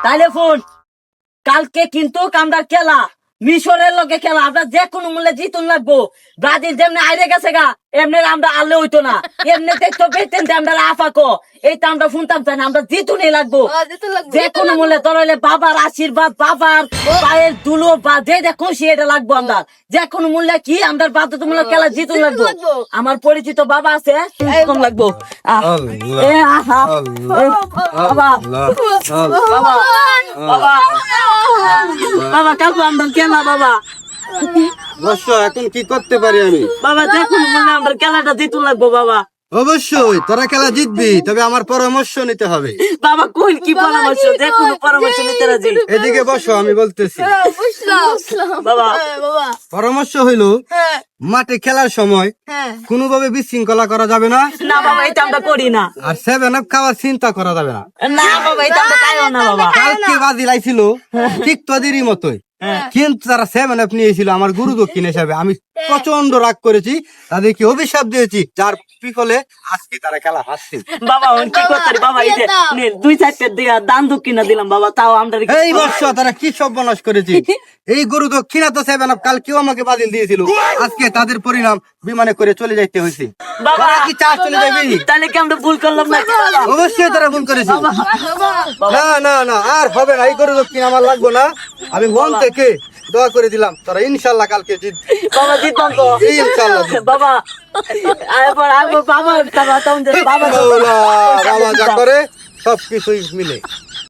তাইলে ফোন কালকে কিন্তু আমরা খেলা মিশরের লগে খেলা আমরা যে কোনো মূল্যে জিতুন লাগবো। ব্রাজিল যেমনি আইরে গেছে গা এমনি আমরা আলে হইতো না, এমনি দেখতো বেতেন যে আমরা আফাকো এইটা আমরা শুনতাম চাই না, আমরা জিতুনই লাগবো যে কোনো মূল্যে। ধরলে বাবার আশীর্বাদ, বাবার পায়ের ধুলো বা যে খুশি এটা লাগবো আমরা যে কোনো মূল্যে। কি আমরা বাধ্যতামূলক খেলা জিতুন লাগবো। আমার পরিচিত বাবা আছে এরকম লাগবো। এ আহা বাবা বাবা বাবা বাবা কাকু আমরা খেলা বাবা অবশ্য এখন কি করতে পারি আমি? বাবা দেখুন মনে আমরা খেলাটা জিতুন লাগবো বাবা। অবশ্যই তোরা খেলা জিতবি, তবে আমার পরামর্শ নিতে হবে। বাবা কই কি পরামর্শ? যে কোনো পরামর্শ নিতে রাজি। এদিকে বসো, আমি বলতেছি। বাবা পরামর্শ হইলো মাঠে খেলার সময় কোনোভাবে বিশৃঙ্খলা করা যাবে না, না বাবা এটা আমরা করি না। আর 7 আপ খাওয়ার চিন্তা করা যাবে না। না বাবা এটা আমরা খাইও না বাবা। কালকে বাজি লাইছিল ঠিক তোদেরই মতোই, কিন্তু তারা 7 আপ নিয়েছিল আমার গুরু দক্ষিণ হিসাবে। আমি প্রচন্ড রাগ করেছি, তাদেরকে অভিশাপ দিয়েছি, যার ফলে আজকে তারা খেলা হারছে। বাবা কি করতে বাবা এই যে নে 2-4 দিয়া দান দক্ষিণা দিলাম বাবা, তাও আমরা এই বর্ষ তারা কি সর্বনাশ করেছে। এই গরু দক্ষিণা তো 7 আপ কালকেও আমাকে বাতিল দিয়েছিল, আজকে তাদের পরিণাম বিমানে করে চলে যাইতে হয়েছে। বাবা কি চাষ চলে যাবি? তাহলে কি আমরা ভুল করলাম না? অবশ্যই তারা ভুল করেছে। না না না আর হবে না, এই গরু দক্ষিণ আমার লাগবে না। আমি মন থেকে দোয়া করে দিলাম তোরা ইনশাল্লাহ কালকে জিতবি। বাবা জিতবাম তো ইনশাল্লাহ জিতবি। বাবা এবার বাবা বাবা বাবা যা করে সবকিছুই মিলে।